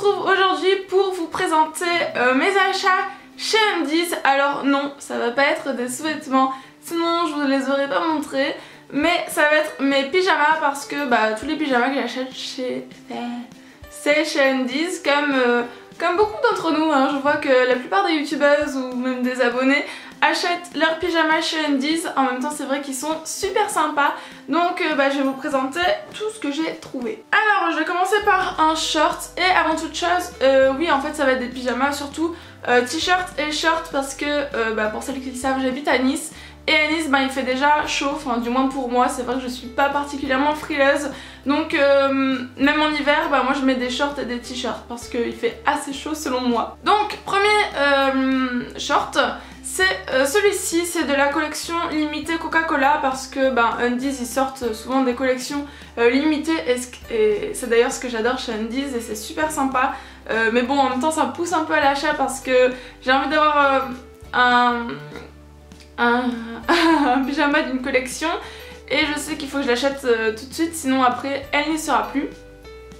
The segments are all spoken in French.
retrouve aujourd'hui pour vous présenter mes achats chez Undies. Alors non, ça va pas être des sous-vêtements, sinon je vous les aurais pas montrés. Mais ça va être mes pyjamas parce que tous les pyjamas que j'achète c'est chez Undies. Comme beaucoup d'entre nous, hein, je vois que la plupart des youtubeuses ou même des abonnés achètent leurs pyjamas chez Undies. En même temps c'est vrai qu'ils sont super sympas. Donc je vais vous présenter tout ce que j'ai trouvé. Alors je vais commencer par un short. Et avant toute chose, oui en fait ça va être des pyjamas surtout t-shirt et short parce que pour celles qui le savent j'habite à Nice. Et à Nice il fait déjà chaud, enfin du moins pour moi, c'est vrai que je suis pas particulièrement frileuse. Donc même en hiver, moi je mets des shorts et des t-shirts parce qu'il fait assez chaud selon moi. Donc premier short, c'est celui-ci, c'est de la collection limitée Coca-Cola parce que Undies ils sortent souvent des collections limitées et c'est d'ailleurs ce que j'adore chez Undies et c'est super sympa. Mais bon en même temps ça me pousse un peu à l'achat parce que j'ai envie d'avoir un pyjama d'une collection et je sais qu'il faut que je l'achète tout de suite sinon après elle n'y sera plus.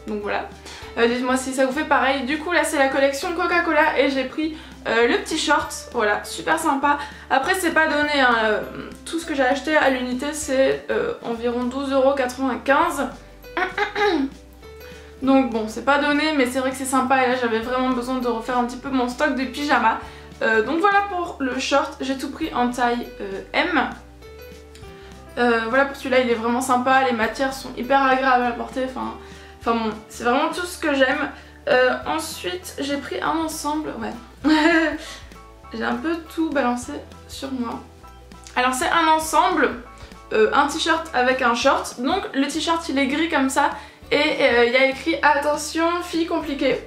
Donc voilà, dites-moi si ça vous fait pareil. Du coup là c'est la collection Coca-Cola et j'ai pris le petit short, voilà, super sympa. Après c'est pas donné, hein, tout ce que j'ai acheté à l'unité c'est environ 12,95 €. Donc bon c'est pas donné mais c'est vrai que c'est sympa et là j'avais vraiment besoin de refaire un petit peu mon stock de pyjamas. Donc voilà pour le short, j'ai tout pris en taille M. Voilà pour celui-là, il est vraiment sympa, les matières sont hyper agréables à porter, enfin bon, c'est vraiment tout ce que j'aime. Ensuite j'ai pris un ensemble, ouais, j'ai un peu tout balancé sur moi. Alors c'est un ensemble, un t-shirt avec un short, donc le t-shirt il est gris comme ça et il y a écrit attention fille compliquée.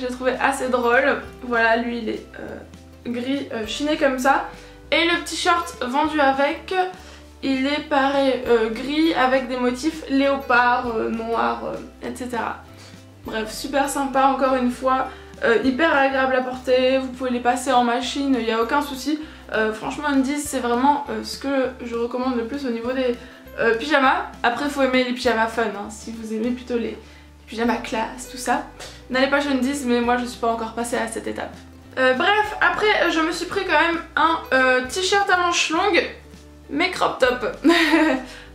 J'ai trouvé assez drôle, voilà lui il est gris chiné comme ça. Et le petit short vendu avec, il est pareil gris avec des motifs léopard, noir, etc. Bref, super sympa encore une fois, hyper agréable à porter, vous pouvez les passer en machine, il n'y a aucun souci. Franchement Undies c'est vraiment ce que je recommande le plus au niveau des pyjamas. Après il faut aimer les pyjamas fun, hein, si vous aimez plutôt les pyjamas classe, tout ça. N'allez pas chez Undies, mais moi je suis pas encore passée à cette étape. Bref, après je me suis pris quand même un t-shirt à manches longues, mais crop top.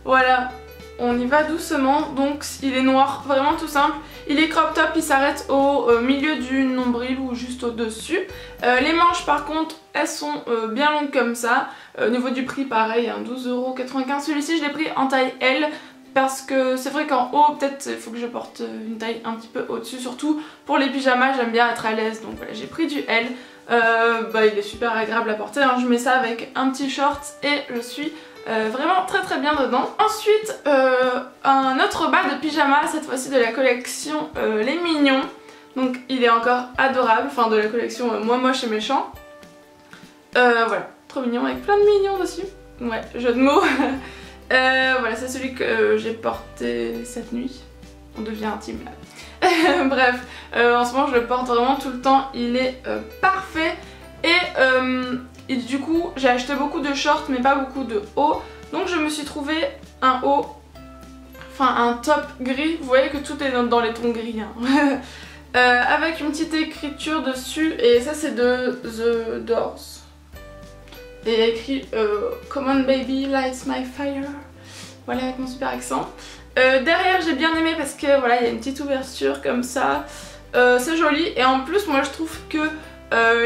Voilà, on y va doucement, donc il est noir, vraiment tout simple. Il est crop top, il s'arrête au milieu du nombril ou juste au-dessus. Les manches par contre, elles sont bien longues comme ça. Au niveau du prix pareil, hein, 12,95 €. Celui-ci je l'ai pris en taille L. Parce que c'est vrai qu'en haut peut-être il faut que je porte une taille un petit peu au-dessus, surtout pour les pyjamas j'aime bien être à l'aise, donc voilà j'ai pris du L. Il est super agréable à porter, hein. Je mets ça avec un petit short et je suis vraiment très bien dedans. Ensuite un autre bas de pyjama, cette fois-ci de la collection Les Mignons, donc il est encore adorable, enfin de la collection Moi Moche et Méchant. Voilà, trop mignon avec plein de mignons dessus, ouais, jeu de mots. Voilà, c'est celui que j'ai porté cette nuit. On devient intime là. Bref, en ce moment je le porte vraiment tout le temps. Il est parfait. Et du coup, j'ai acheté beaucoup de shorts mais pas beaucoup de hauts. Donc je me suis trouvé un haut, enfin un top gris. Vous voyez que tout est dans les tons gris, hein. Avec une petite écriture dessus. Et ça c'est de The Doors. Et il y a écrit Come on baby, light my fire. Voilà avec mon super accent. Derrière j'ai bien aimé parce que voilà il y a une petite ouverture comme ça. C'est joli et en plus moi je trouve que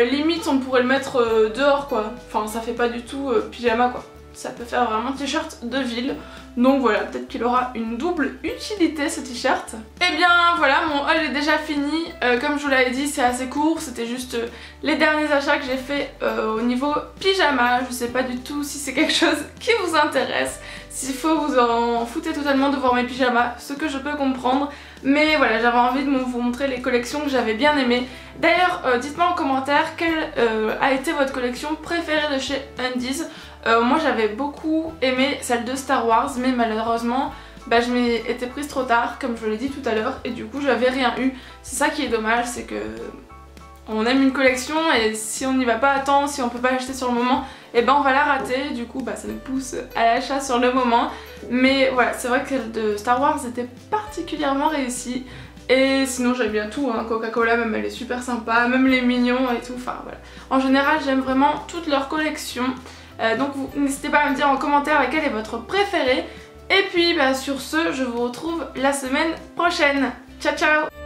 limite on pourrait le mettre dehors quoi. Enfin ça fait pas du tout pyjama quoi. Ça peut faire vraiment t-shirt de ville. Donc voilà, peut-être qu'il aura une double utilité ce t-shirt. Et bien voilà, mon haul est déjà fini. Comme je vous l'avais dit, c'est assez court. C'était juste les derniers achats que j'ai fait au niveau pyjama. Je sais pas du tout si c'est quelque chose qui vous intéresse. S'il faut vous en foutez totalement de voir mes pyjamas, ce que je peux comprendre. Mais voilà, j'avais envie de vous montrer les collections que j'avais bien aimées. D'ailleurs, dites-moi en commentaire quelle a été votre collection préférée de chez Undies. Moi j'avais beaucoup aimé celle de Star Wars mais malheureusement je m'y étais prise trop tard comme je vous l'ai dit tout à l'heure et du coup j'avais rien eu. C'est ça qui est dommage, c'est que on aime une collection et si on n'y va pas à temps, si on peut pas l'acheter sur le moment, et on va la rater, du coup ça nous pousse à l'achat sur le moment. Mais voilà, c'est vrai que celle de Star Wars était particulièrement réussie Et sinon j'aime bien tout, hein. Coca-Cola même elle est super sympa, même les mignons et tout, enfin voilà. En général j'aime vraiment toutes leurs collections. Donc n'hésitez pas à me dire en commentaire laquelle est votre préférée. Et puis bah, sur ce, je vous retrouve la semaine prochaine. Ciao ciao!